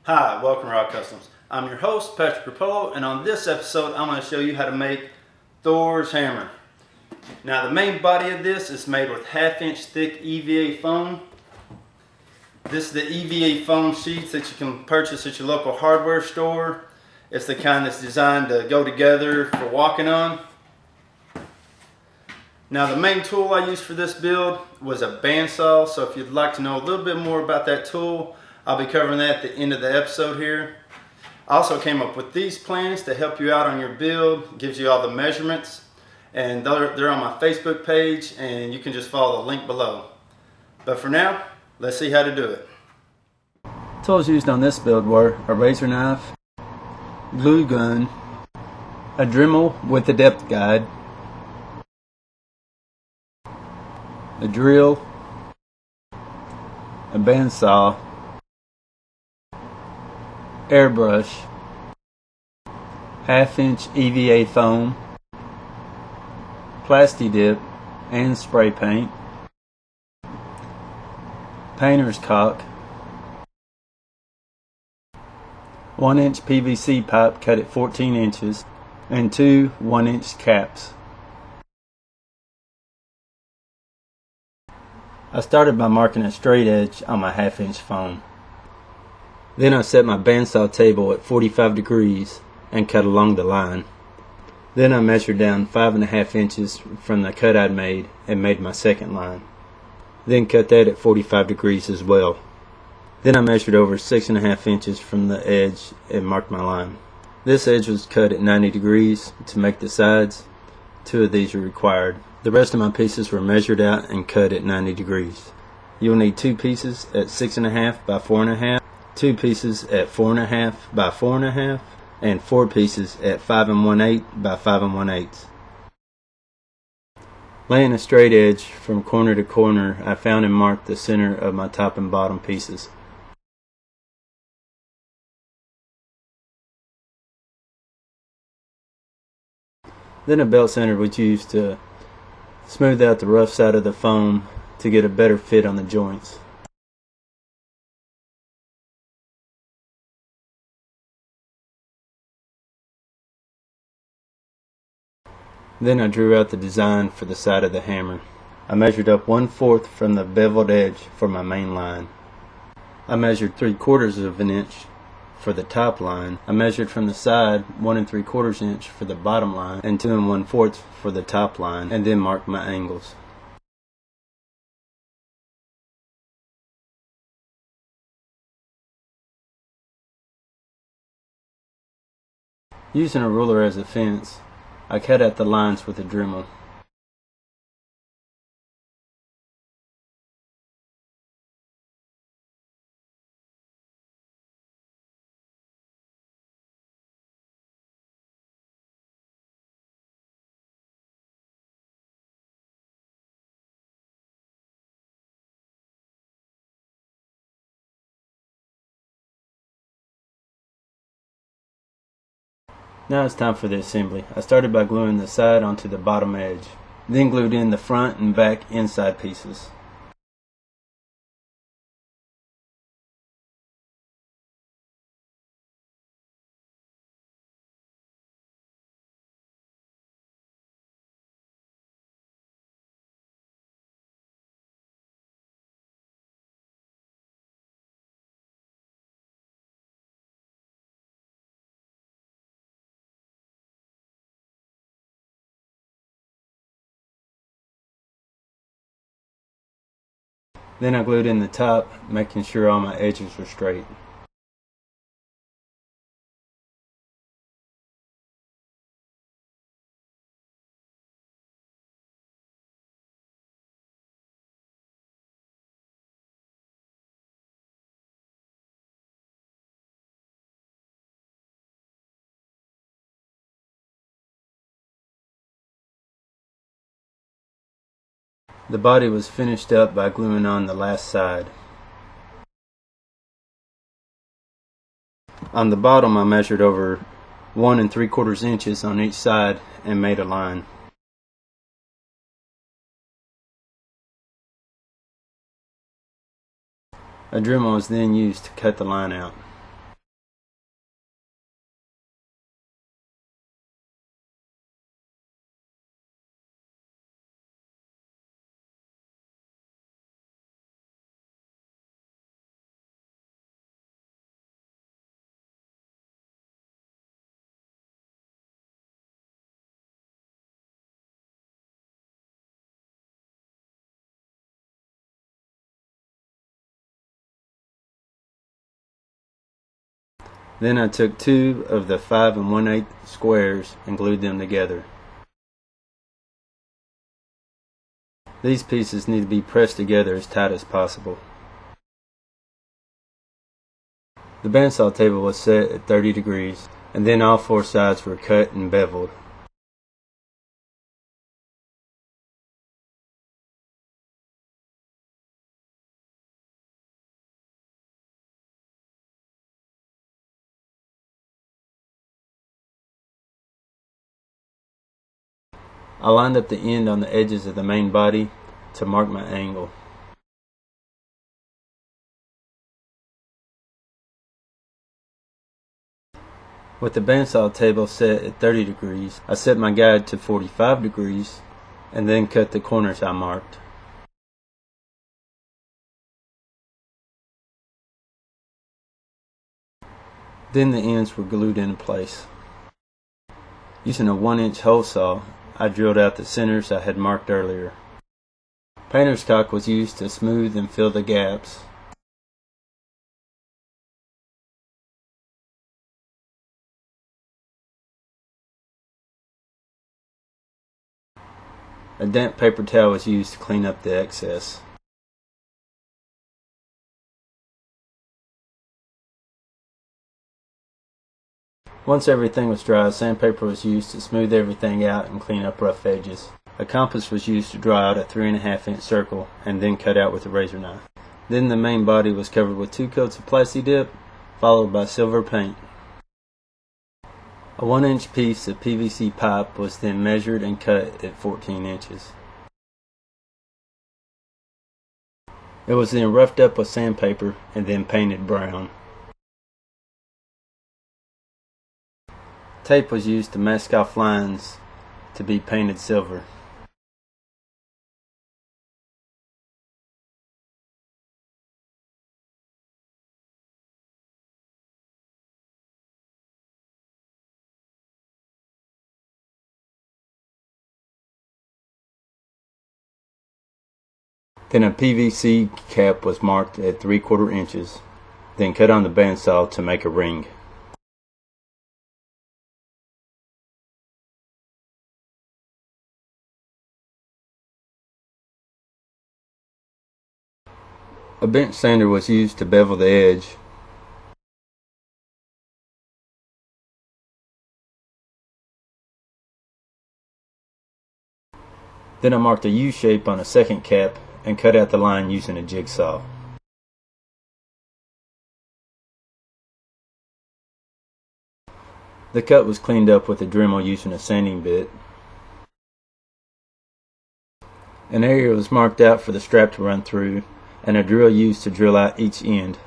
Hi, welcome to Rock Customs. I'm your host, Patrick Rapolo, and on this episode, I'm going to show you how to make Thor's Hammer. Now, the main body of this is made with 1/2 inch thick EVA foam. This is the EVA foam sheets that you can purchase at your local hardware store. It's the kind that's designed to go together for walking on. Now, the main tool I used for this build was a bandsaw, so if you'd like to know a little bit more about that tool, I'll be covering that at the end of the episode here. I also came up with these plans to help you out on your build. It gives you all the measurements, and they're on my Facebook page, and you can just follow the link below. But for now, let's see how to do it. Tools used on this build were a razor knife, glue gun, a Dremel with a depth guide, a drill, a bandsaw, airbrush, 1/2 inch EVA foam, plasti dip and spray paint, painter's caulk, 1 inch PVC pipe cut at 14 inches, and 2 1-inch caps. I started by marking a straight edge on my 1/2 inch foam. Then I set my bandsaw table at 45 degrees and cut along the line. Then I measured down 5.5 inches from the cut I'd made and made my second line. Then cut that at 45 degrees as well. Then I measured over 6.5 inches from the edge and marked my line. This edge was cut at 90 degrees to make the sides. 2 of these are required. The rest of my pieces were measured out and cut at 90 degrees. You'll need 2 pieces at 6.5 by 4.5, 2 pieces at 4.5 by 4.5, and 4 pieces at 5 1/8 by 5 1/8. Laying a straight edge from corner to corner, I found and marked the center of my top and bottom pieces. Then a belt sander was used to smooth out the rough side of the foam to get a better fit on the joints. Then I drew out the design for the side of the hammer. I measured up 1/4 from the beveled edge for my main line. I measured 3/4 of an inch for the top line. I measured from the side 1 3/4 inch for the bottom line and 2 1/4 for the top line, and then marked my angles. Using a ruler as a fence, I cut out the lines with a Dremel. Now it's time for the assembly. I started by gluing the side onto the bottom edge, then glued in the front and back inside pieces. Then I glued in the top, making sure all my edges were straight. The body was finished up by gluing on the last side. On the bottom I measured over 1 3/4 inches on each side and made a line. A Dremel was then used to cut the line out. Then I took 2 of the 5 1/8 squares and glued them together. These pieces need to be pressed together as tight as possible. The bandsaw table was set at 30 degrees, and then all 4 sides were cut and beveled. I lined up the end on the edges of the main body to mark my angle. With the bandsaw table set at 30 degrees, I set my guide to 45 degrees and then cut the corners I marked. Then the ends were glued into place. Using a 1-inch hole saw, I drilled out the centers I had marked earlier. Painter's caulk was used to smooth and fill the gaps. A damp paper towel was used to clean up the excess. Once everything was dry, sandpaper was used to smooth everything out and clean up rough edges. A compass was used to draw out a 3.5-inch circle and then cut out with a razor knife. Then the main body was covered with 2 coats of Plasti Dip, followed by silver paint. A 1-inch piece of PVC pipe was then measured and cut at 14 inches. It was then roughed up with sandpaper and then painted brown. Tape was used to mask off lines to be painted silver. Then a PVC cap was marked at 3/4 inches, then cut on the bandsaw to make a ring. A bench sander was used to bevel the edge. Then I marked a U shape on a second cap and cut out the line using a jigsaw. The cut was cleaned up with a Dremel using a sanding bit. An area was marked out for the strap to run through, and a drill used to drill out each end.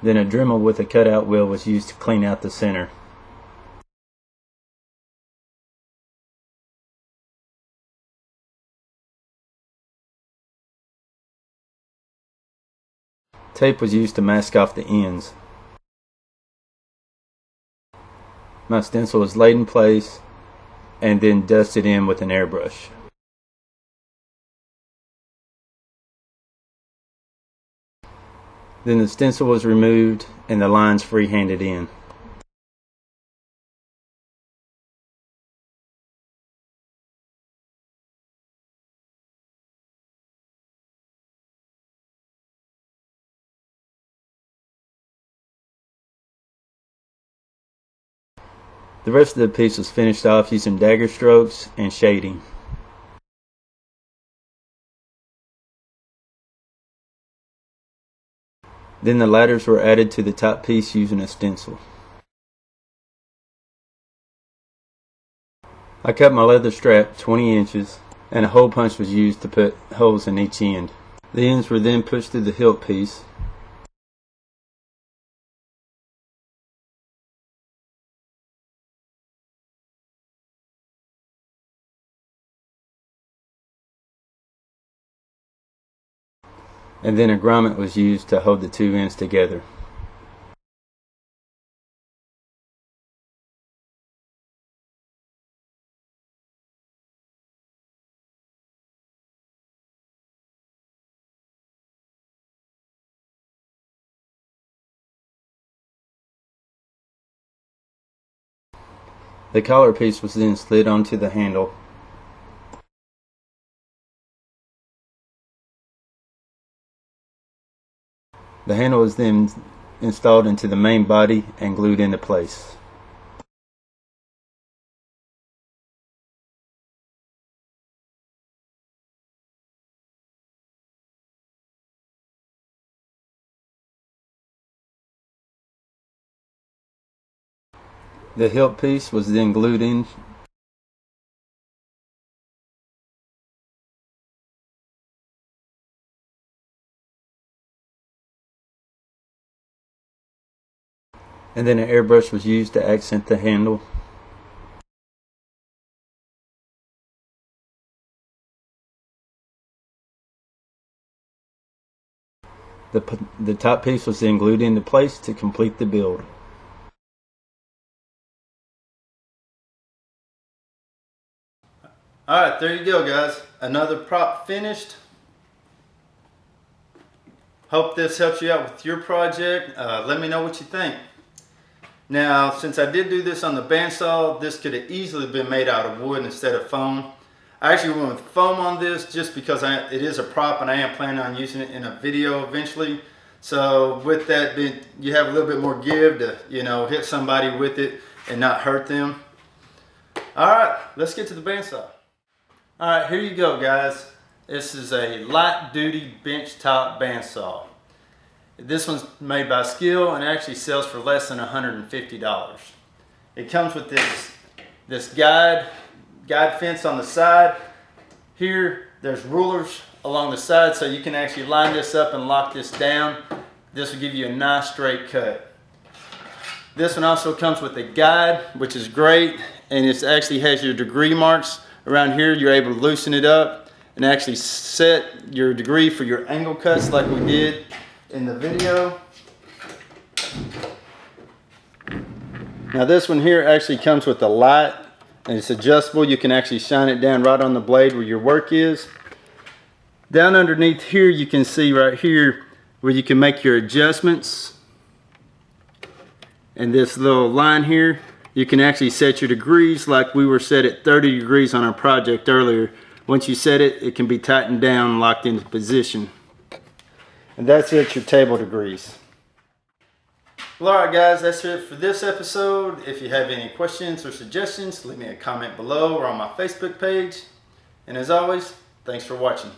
Then a Dremel with a cutout wheel was used to clean out the center. Tape was used to mask off the ends. My stencil was laid in place and then dusted in with an airbrush. Then the stencil was removed and the lines free-handed in. The rest of the piece was finished off using dagger strokes and shading. Then the ladders were added to the top piece using a stencil. I cut my leather strap 20 inches and a hole punch was used to put holes in each end. The ends were then pushed through the hilt piece. And then a grommet was used to hold the 2 ends together. The collar piece was then slid onto the handle. The handle was then installed into the main body and glued into place. The hilt piece was then glued in. And then an airbrush was used to accent the handle. The top piece was then glued into place to complete the build. Alright, there you go guys. Another prop finished. Hope this helps you out with your project. Let me know what you think. Now, since I did do this on the bandsaw, this could have easily been made out of wood instead of foam. I actually went with foam on this just because it is a prop and I am planning on using it in a video eventually. So with that, you have a little bit more give to, hit somebody with it and not hurt them. Alright, let's get to the bandsaw. Alright, here you go guys. This is a light duty bench top bandsaw. This one's made by Skill and actually sells for less than $150. It comes with this guide fence on the side. Here there's rulers along the side so you can actually line this up and lock this down. This will give you a nice straight cut. This one also comes with a guide, which is great, and it actually has your degree marks around here. You're able to loosen it up and actually set your degree for your angle cuts like we did in the video. Now this one here actually comes with a light and it's adjustable. You can actually shine it down right on the blade where your work is. Down underneath here you can see right here where you can make your adjustments. And this little line here, you can actually set your degrees like we were set at 30 degrees on our project earlier. Once you set it, it can be tightened down and locked into position. And that's it, your table degrees. Well, alright guys, that's it for this episode. If you have any questions or suggestions, leave me a comment below or on my Facebook page. And as always, thanks for watching.